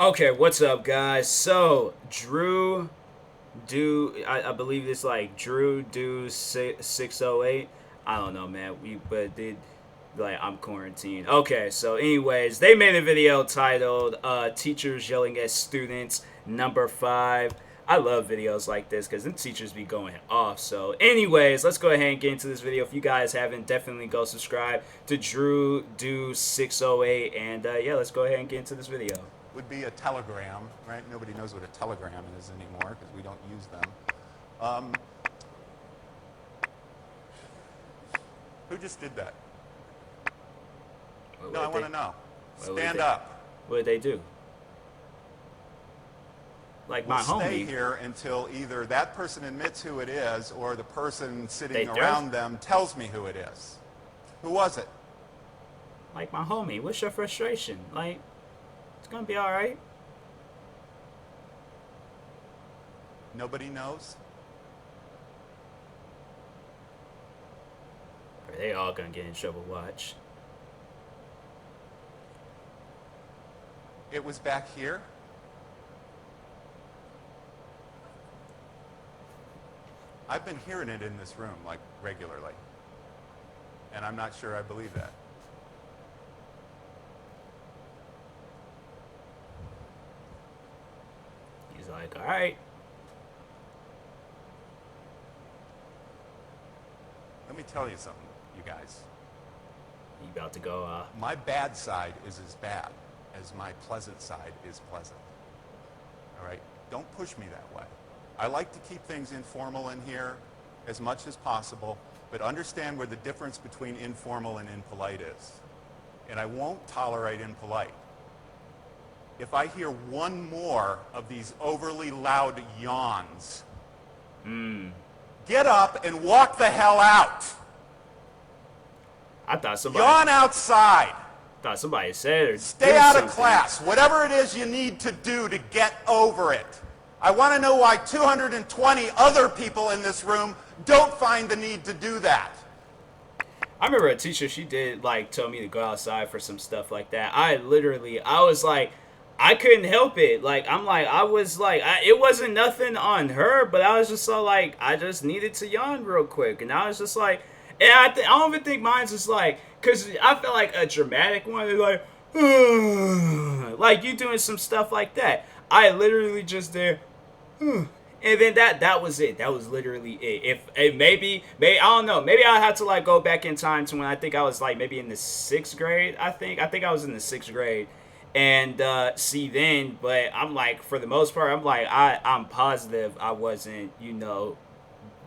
Okay, what's up, guys? So, Drew I believe it's like Drew do 608. I don't know, man. But did like I'm quarantined. Okay, so anyways, they made a video titled "Teachers Yelling at Students Number 5." I love videos like this because them teachers be going off. So, anyways, let's go ahead and get into this video. If you guys haven't, definitely go subscribe to Drew Do 608, and yeah, let's go ahead and get into this video. Would be a telegram, right? Nobody knows what a telegram is anymore because we don't use them. Who just did that? No, I want to know. Stand up. What did they do? Like my We'll homie. stay here until either that person admits who it is or the person sitting around them tells me who it is. Who was it? Like my homie. What's your frustration? Like, it's gonna be all right. Nobody knows? They all gonna get in trouble. Watch. It was back here? I've been hearing it in this room, like, regularly. And I'm not sure I believe that. He's like, all right. Let me tell you something, you guys. You about to go, My bad side is as bad as my pleasant side is pleasant. All right? Don't push me that way. I like to keep things informal in here as much as possible, but understand where the difference between informal and impolite is. And I won't tolerate impolite. If I hear one more of these overly loud yawns, get up and walk the hell out. I thought somebody. Yawn outside. Thought somebody said or Stay out of class. Whatever it is you need to do to get over it. I want to know why 220 other people in this room don't find the need to do that. I remember a teacher, she did like tell me to go outside for some stuff like that. I was like, I couldn't help it. Like, it wasn't nothing on her, but I was just so like, I just needed to yawn real quick. And I was just like, and I don't even think mine's just like, because I felt like a dramatic one, like, like you doing some stuff like that. I literally just did, and then that was it. That was literally it. If maybe I don't know. Maybe I had to like go back in time to when I think I was like maybe in the 6th grade. I think I was in the 6th grade, and see then. But I'm like, for the most part, I'm positive I wasn't,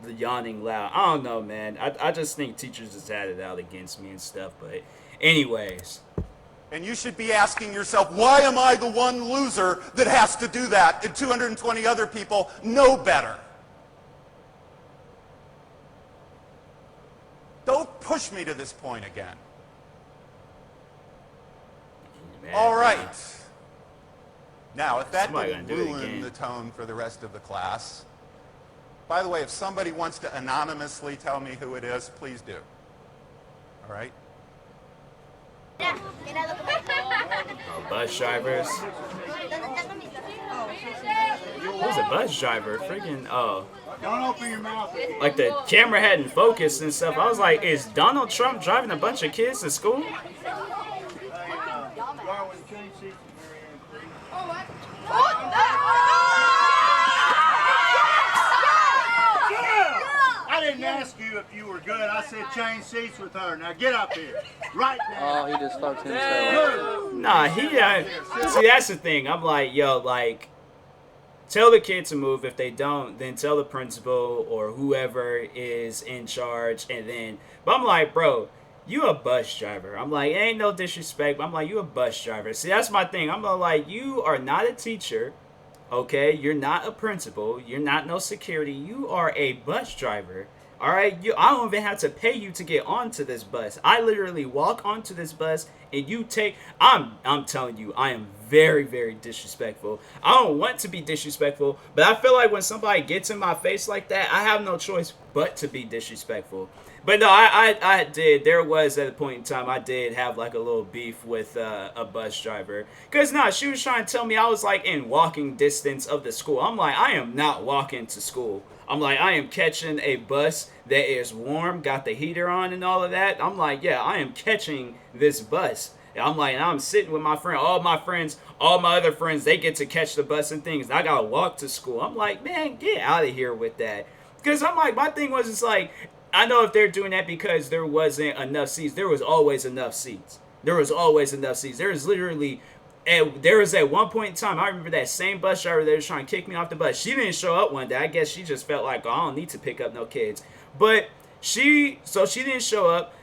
the yawning loud. I don't know, man. I just think teachers just had it out against me and stuff. But anyways. And you should be asking yourself, why am I the one loser that has to do that? And 220 other people know better. Don't push me to this point again. Man, all right. Now, if that somebody didn't gonna do it ruin again. the tone for the rest of the class, by the way, if somebody wants to anonymously tell me who it is, please do. All right? Bus drivers. Who's a bus driver? Freaking, Don't open your mouth. like the camera hadn't focused and stuff. I was like, is Donald Trump driving a bunch of kids to school? I didn't ask you if you were good. I said change seats with her. Now get up here. Right now. Oh, he just starts himself. Nah, see, that's the thing. I'm like, yo, like, tell the kid to move. If they don't, then tell the principal or whoever is in charge. But I'm like, bro, you a bus driver. I'm like, ain't no disrespect. But I'm like, you a bus driver. See, that's my thing. I'm like, you are not a teacher. Okay, you're not a principal. You're not no security. You are a bus driver. All right, I don't even have to pay you to get onto this bus. I literally walk onto this bus and you take. I'm telling you, I am very, very disrespectful. I don't want to be disrespectful, but I feel like when somebody gets in my face like that, I have no choice but to be disrespectful. But no, I did. There was at a point in time I did have like a little beef with a bus driver. Cause nah, she was trying to tell me I was like in walking distance of the school. I'm like, I am not walking to school. I'm like, I am catching a bus that is warm, got the heater on and all of that. I'm like, yeah, I am catching this bus. And I'm like, I'm sitting with my friend, all my other friends, they get to catch the bus and things. I gotta walk to school. I'm like, man, get out of here with that. Because I'm like, my thing was, it's like, I know if they're doing that because there wasn't enough seats. There was always enough seats. There was always enough seats. There was literally, there was at one point in time, I remember that same bus driver that was trying to kick me off the bus. She didn't show up one day. I guess she just felt like, oh, I don't need to pick up no kids. But she didn't show up.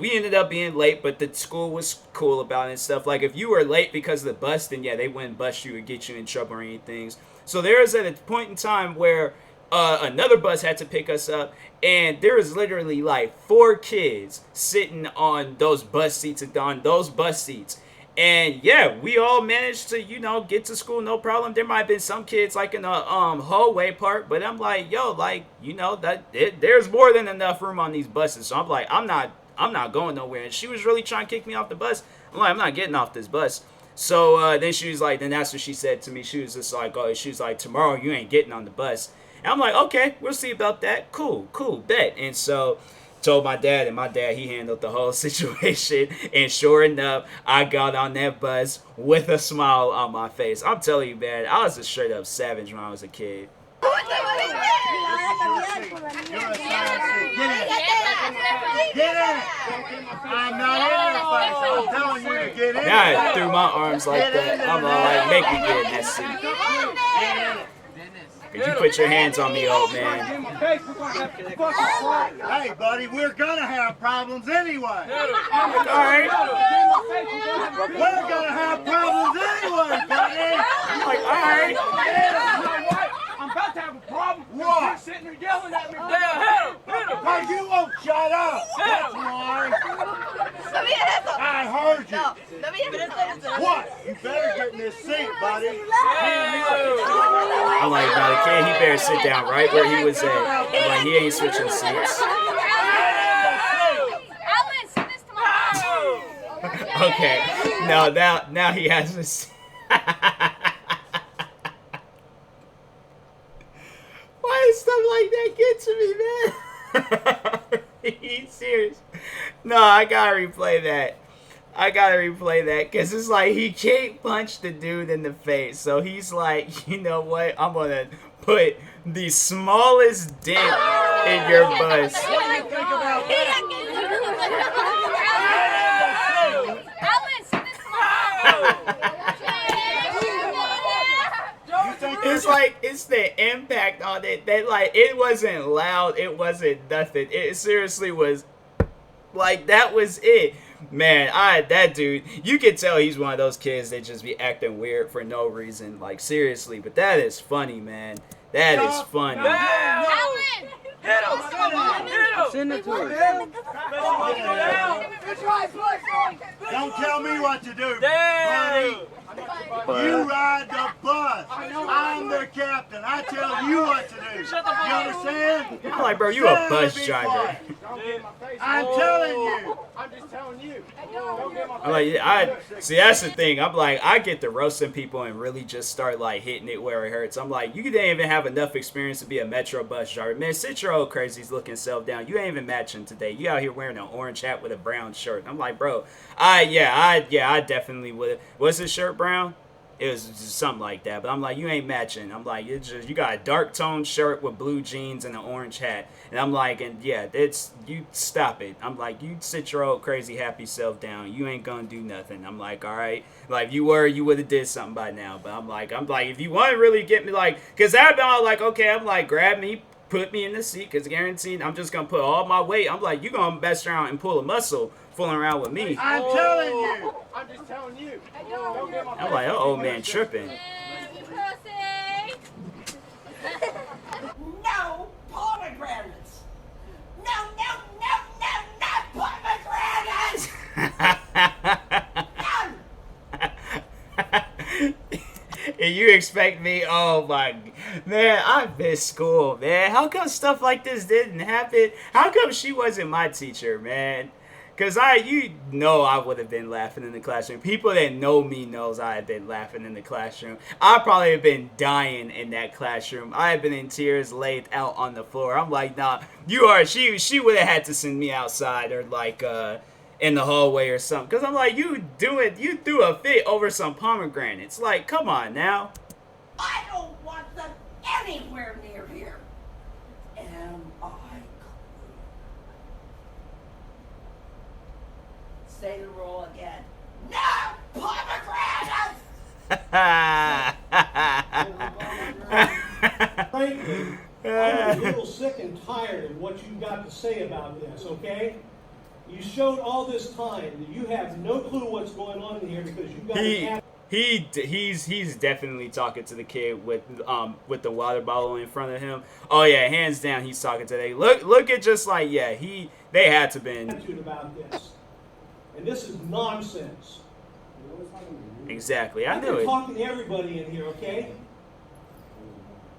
We ended up being late, but the school was cool about it and stuff. Like, if you were late because of the bus, then yeah, they wouldn't bust you or get you in trouble or anything. So there was at a point in time where another bus had to pick us up, and there was literally like 4 kids sitting on those bus seats. And yeah, we all managed to, get to school, no problem. There might have been some kids like in the hallway part, but I'm like, yo, like, there's more than enough room on these buses. So I'm like, I'm not going nowhere. And she was really trying to kick me off the bus. I'm like, I'm not getting off this bus. So then she was like, then that's what she said to me. She was just like, oh, she was like, tomorrow you ain't getting on the bus. And I'm like, okay, we'll see about that. Cool, bet. And so told my dad, and my dad, he handled the whole situation. And sure enough, I got on that bus with a smile on my face. I'm telling you, man, I was a straight up savage when I was a kid. Get in it! I'm not in your face. I'm telling you to get in it. Now I threw my arms like that. I'm like, make me get in that seat. Could you put your hands on me, old man? Hey, buddy, we're gonna have problems anyway. Alright. We're gonna have problems anyway, buddy. I'm like, alright. I'm about to have a problem. What? You're sitting there yelling at me. Hit him! Because you won't shut up. That's why. I heard you. What? You better get in this seat, buddy. I'm like, no, the kid, he better sit down right where he was at. I'm like, he ain't switching seats. Okay. No, now he has a seat. Why does stuff like that get to me, man? He's serious. No, I gotta replay that. Because it's like he can't punch the dude in the face. So he's like, you know what? I'm gonna put the smallest dent in your bus. What do you think about that? It's like, it's the impact on it that, like, it wasn't loud, it wasn't nothing. It seriously was, like, that was it. Man, that dude, you can tell he's one of those kids that just be acting weird for no reason. Like, seriously, but that is funny, man. That is funny. Hit him! Send it to her. Don't tell me what to do, buddy. You ride the bus. I'm the captain. I tell you what to do. You understand? I'm like, bro, you a bus driver. I'm telling you. I'm just telling you. I'm like, see, that's the thing. I'm like, I get to roasting people and really just start like hitting it where it hurts. I'm like, you didn't even have enough experience to be a Metro bus driver. Man, sit your old crazy looking self down. You ain't even matching today. You out here wearing an orange hat with a brown shirt. I'm like, bro, I definitely would. Was his shirt brown? It was just something like that. But I'm like, you ain't matching. I'm like, it's just, you got a dark toned shirt with blue jeans and an orange hat. And I'm like, and yeah, you stop it. I'm like, you sit your old crazy happy self down. You ain't gonna do nothing. I'm like, all right. Like, if you were, you would have did something by now. But I'm like, if you want to really get me, like, because I've been all like, okay, I'm like, grab me, put me in the seat, because guaranteed I'm just gonna put all my weight. I'm like, you gonna mess around and pull a muscle fooling around with me. I'm telling you. I'm just telling you. I'm like, that old man tripping. No pomegranates. No pomegranates. None. And you expect me, oh my, man, I miss school, man. How come stuff like this didn't happen? How come she wasn't my teacher, man? Because I would have been laughing in the classroom. People that know me knows I have been laughing in the classroom. I probably have been dying in that classroom. I have been in tears laid out on the floor. I'm like, nah, she would have had to send me outside or like, in the hallway or something. Because I'm like, you threw a fit over some pomegranates. Like, come on now. I don't want them anywhere near here. Am I clear? Say the rule again. No pomegranates! Frankly, I'm a little sick and tired of what you've got to say about this, okay? You showed all this time that you have no clue what's going on in here because you got he's definitely talking to the kid with the water bottle in front of him. Oh yeah, hands down, he's talking to they look at just like they had to been attitude about this, and this is nonsense. Exactly, I I've knew been it. talking to everybody in here, okay?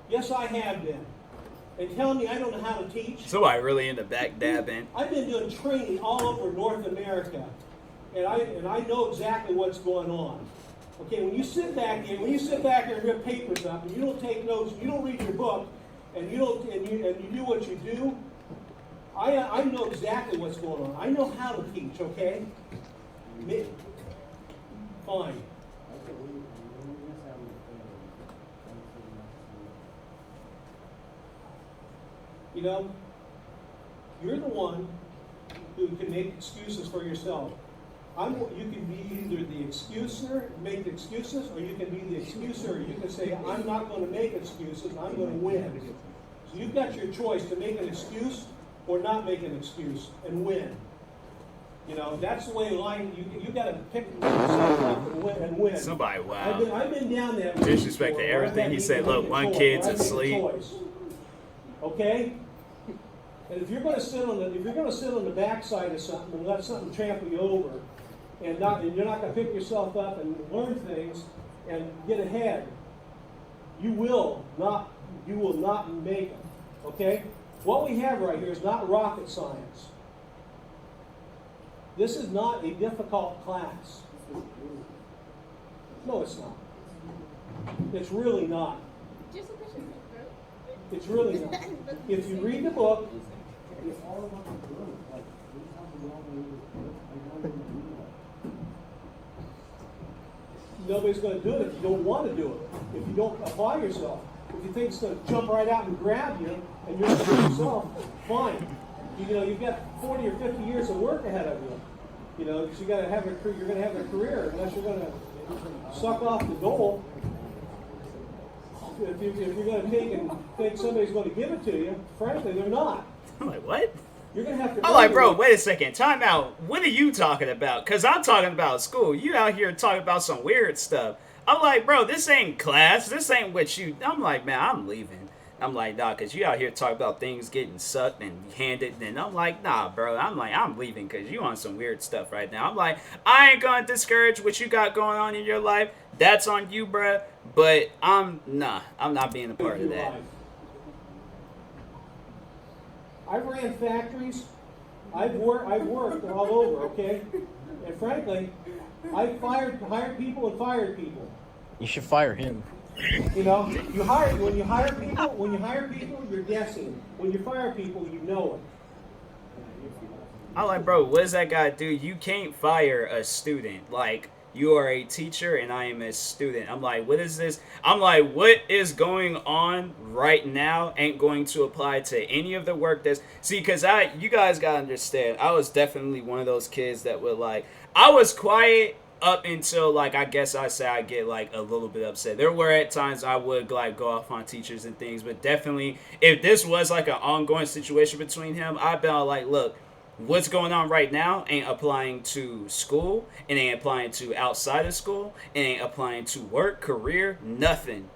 Yes, I have been. And telling me I don't know how to teach. Somebody really in the back dabbing. I've been doing training all over North America, and I know exactly what's going on. Okay, when you sit back here and rip papers up, and you don't take notes, you don't read your book, and you do what you do, I know exactly what's going on. I know how to teach. Okay, fine. You know, you're the one who can make excuses for yourself. You can be either the excuser, make excuses, or you can be the excuser. You can say, I'm not going to make excuses, I'm going to win. So you've got your choice to make an excuse or not make an excuse and win. You know, that's the way life, you got to pick yourself up and win. Somebody, wow. I've been down that road Disrespect to before, everything he said. Look, one kid's asleep. Okay? And if you're going to sit on the backside of something and let something trample you over, and you're not going to pick yourself up and learn things and get ahead, you will not make it. Okay? What we have right here is not rocket science. This is not a difficult class. No, it's not. It's really not. It's really not. If you read the book, nobody's going to do it if you don't want to do it. If you don't apply yourself. If you think it's going to jump right out and grab you and you're going to do it yourself, fine. You know, you've got 40 or 50 years of work ahead of you. You know, because you're going to have a career unless you're going to suck off the dole. If you're going to take and think somebody's going to give it to you, frankly, they're not. I'm like, what? You're going to have to. I'm like, bro, wait a second. Time out. What are you talking about? Because I'm talking about school. You out here talking about some weird stuff. I'm like, bro, this ain't class. This ain't what you. I'm like, man, I'm leaving. I'm like, nah, because you out here talking about things getting sucked and handed. And I'm like, nah, bro. I'm like, I'm leaving because you on some weird stuff right now. I'm like, I ain't going to discourage what you got going on in your life. That's on you, bro. But I'm not being a part of that. I've ran factories. I've worked all over, okay? And frankly, I've hired people and fired people. You should fire him. You know, when you hire people, you're guessing. When you fire people, you know it. I'm like, bro, what does that guy do? You can't fire a student. Like, you are a teacher and I am a student. I'm like, what is this? I'm like, what is going on right now ain't going to apply to any of the work that's... See, because you guys got to understand, I was definitely one of those kids that would like... I was quiet up until, like, I guess I say I get, like, a little bit upset. There were at times I would, like, go off on teachers and things, but definitely, if this was, like, an ongoing situation between him, I'd be all like, look, what's going on right now ain't applying to school, it ain't applying to outside of school, it ain't applying to work, career, nothing.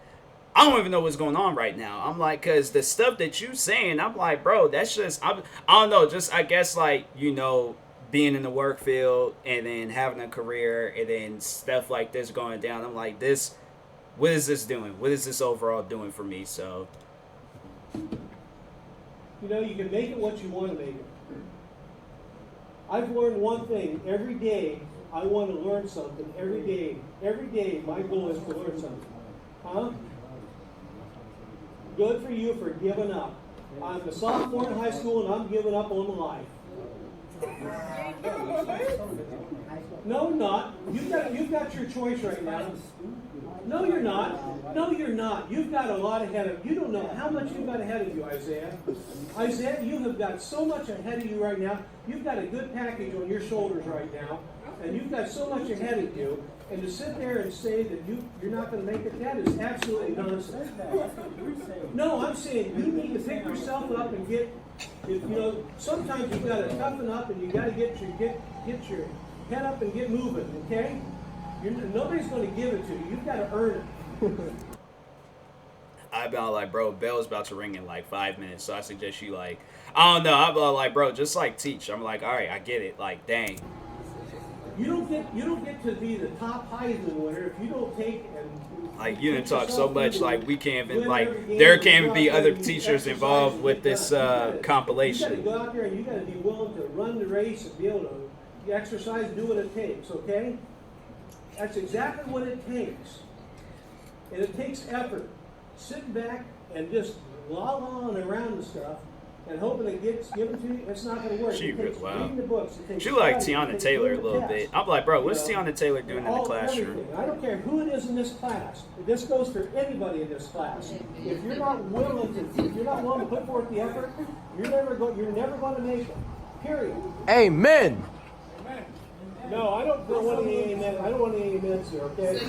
I don't even know what's going on right now. I'm like, because the stuff that you saying, I'm like, bro, that's just, I don't know, just, I guess, like, you know, being in the work field and then having a career and then stuff like this going down. I'm like, this what is this doing? What is this overall doing for me? So, You know, you can make it what you want to make it. I've learned one thing. Every day, I want to learn something. Every day, my goal is to learn something. Huh? Good for you for giving up. I'm a sophomore in high school, and I'm giving up on life. No, not. You've got your choice right now. No, you're not. No, you're not. You've got a lot ahead of you. You don't know how much you've got ahead of you, Isaiah. Isaiah, you have got so much ahead of you right now. You've got a good package on your shoulders right now, and you've got so much ahead of you. And to sit there and say that you're not going to make it, that is absolutely nonsense. No, I'm saying you need to pick yourself up and get. You know, sometimes you've got to toughen up, and you got to get your head up and get moving. Okay? Nobody's going to give it to you. You've got to earn it. I've been like, bro, bell's about to ring in like 5 minutes, so I suggest you like, I don't know. I'm like, bro, just like teach. I'm like, all right, I get it. Like, dang. You don't get to be the top Heisman winner if you don't take and like you didn't talk so much like we can't even like there can't even be other teachers involved with this compilation. You got to go out there and you got to be willing to run the race and be able to exercise, do what it takes. Okay, that's exactly what it takes, and it takes effort. Sitting back and just la-la-ing around the stuff and hoping it gets given to you, it's not going to work. She it takes wow. reading the books. It takes She like studying, Tiana Taylor a little bit. I'm like, bro, what's Tiana Taylor doing in the classroom? Everything. I don't care who it is in this class. This goes for anybody in this class. If you're not willing to put forth the effort, you're never going to make it. Period. Amen. No, I don't want any amen. I don't want any amens here. Okay.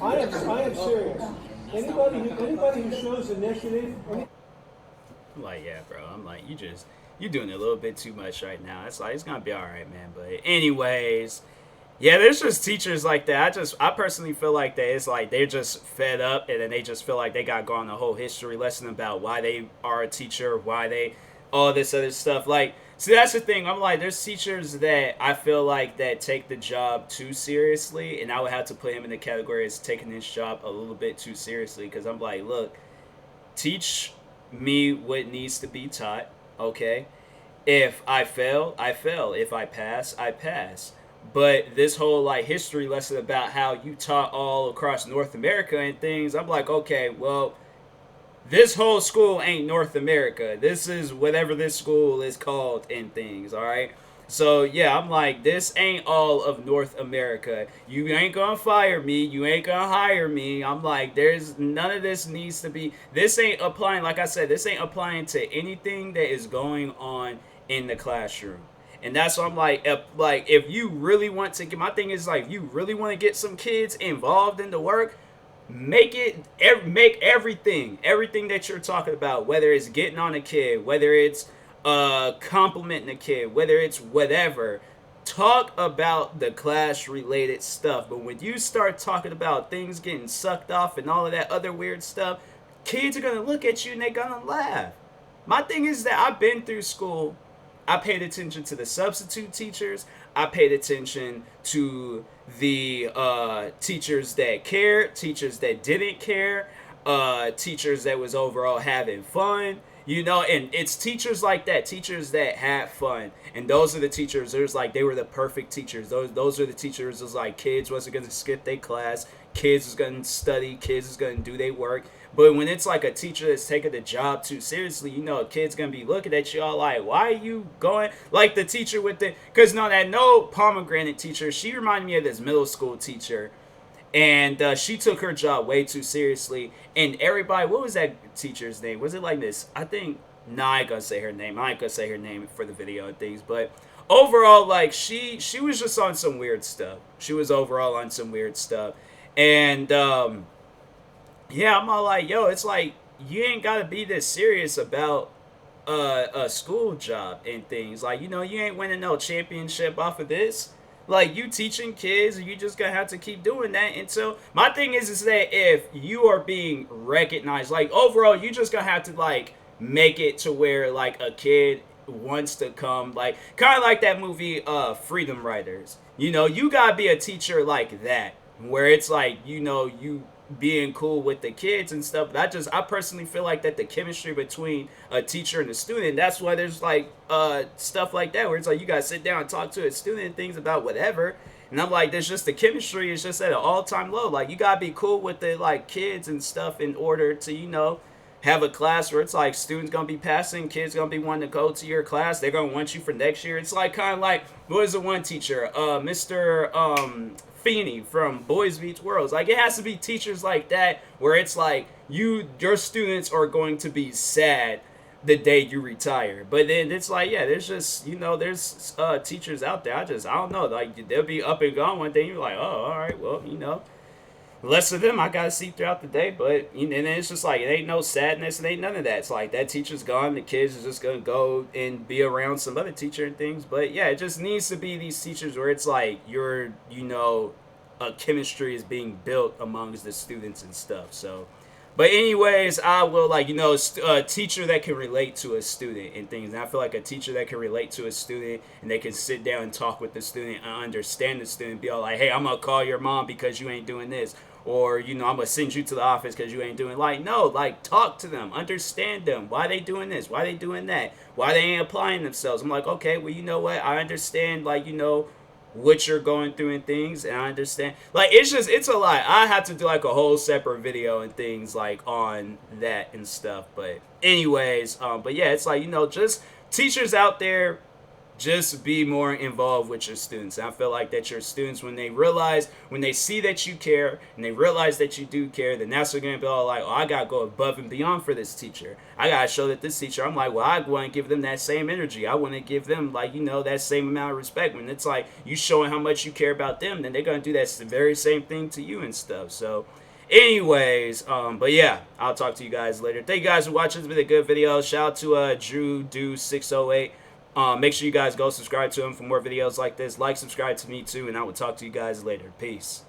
I am serious. Anybody who shows initiative. I'm like, yeah, bro. I'm like, you're doing a little bit too much right now. It's like, it's gonna be all right, man. But anyways, yeah, there's just teachers like that. I personally feel like that it's like they're just fed up, and then they just feel like they got gone a whole history lesson about why they are a teacher, why they all this other stuff. Like, see, that's the thing. I'm like, there's teachers that I feel like that take the job too seriously, and I would have to put him in the category as taking his job a little bit too seriously, because I'm like, look, teach me what needs to be taught, okay? If I fail, I fail. If I pass, I pass. But this whole like history lesson about how you taught all across North America and things, I'm like, okay, well, this whole school ain't North America. This is whatever this school is called and things, all right? So, yeah, I'm like, this ain't all of North America. You ain't gonna fire me. You ain't gonna hire me. I'm like, there's none of this needs to be. This ain't applying, like I said, this ain't applying to anything that is going on in the classroom. And that's what I'm like, if you really want to get, my thing is like, if you really want to get some kids involved in the work, make everything that you're talking about, whether it's getting on a kid, whether it's complimenting a kid, whether it's whatever, talk about the class related stuff. But when you start talking about things getting sucked off and all of that other weird stuff, kids are gonna look at you and they're gonna laugh. My thing is that I've been through school. I paid attention to the substitute teachers. I paid attention to the teachers that cared, teachers that didn't care, teachers that was overall having fun, you know, and it's teachers like that, teachers that had fun. And those are the teachers, there's like, they were the perfect teachers. Those are the teachers, was like, kids wasn't going to skip their class, kids was going to study, kids was going to do their work. But when it's like a teacher that's taking the job too seriously, you know, a kid's going to be looking at you all like, why are you going? Like the teacher with the, because no, that no-pomegranate teacher, she reminded me of this middle school teacher. And she took her job way too seriously. And everybody, what was that teacher's name? Was it like this? I think, I ain't going to say her name. I ain't going to say her name for the video and things. But overall, like, she was just on some weird stuff. She was overall on some weird stuff. And, yeah, I'm all like, yo, it's like, you ain't got to be this serious about a school job and things. Like, you know, you ain't winning no championship off of this. Like, you teaching kids, you just gonna have to keep doing that until, my thing is that if you are being recognized, like, overall, you just gonna have to, like, make it to where, like, a kid wants to come, like, kind of like that movie, Freedom Writers. You know, you gotta be a teacher like that. where it's like, you know, you being cool with the kids and stuff. But I personally feel like that the chemistry between a teacher and a student, that's why there's like stuff like that where it's like you gotta sit down and talk to a student and things about whatever. And I'm like, there's just the chemistry is just at an all-time low. Like, you gotta be cool with the like kids and stuff in order to, you know, have a class where it's like students gonna be passing, kids gonna be wanting to go to your class, they're gonna want you for next year. It's like kind of like, what was the one teacher, Mr. Feeney from Boys Beach Worlds. Like, it has to be teachers like that where it's like your students are going to be sad the day you retire. But then it's like, yeah, there's just, you know, there's teachers out there. I don't know, like they'll be up and gone one day. You're like, oh, all right, well, you know, less of them I gotta see throughout the day. But you know, and then it's just like, it ain't no sadness, it ain't none of that. It's like that teacher's gone, the kids are just gonna go and be around some other teacher and things. But yeah, it just needs to be these teachers where it's like you know, a chemistry is being built amongst the students and stuff. So, but anyways, I will, like, you know, a teacher that can relate to a student and things. And I feel like a teacher that can relate to a student and they can sit down and talk with the student and understand the student, be all like, hey, I'm gonna call your mom because you ain't doing this, or, you know, I'm gonna send you to the office because you ain't doing, like, no, like, talk to them, understand them, why they doing this, why they doing that, why they ain't applying themselves. I'm like, okay, well, you know what, I understand, like, you know, what you're going through and things, and I understand, like, it's a lot. I have to do like a whole separate video and things like on that and stuff. But anyways, but yeah, it's like, you know, just teachers out there, just be more involved with your students. And I feel like that your students, when they see that you care and they realize that you do care, then that's when they're gonna be all like, oh, I gotta go above and beyond for this teacher. I gotta show that this teacher, I'm like, well, I want to give them that same energy. I want to give them, like, you know, that same amount of respect. When it's like you showing how much you care about them, then they're gonna do that very same thing to you and stuff. So anyways, but yeah, I'll talk to you guys later. Thank you guys for watching. It's been a good video. Shout out to Drew Do 608. Make sure you guys go subscribe to him for more videos like this. Like, subscribe to me too, and I will talk to you guys later. Peace.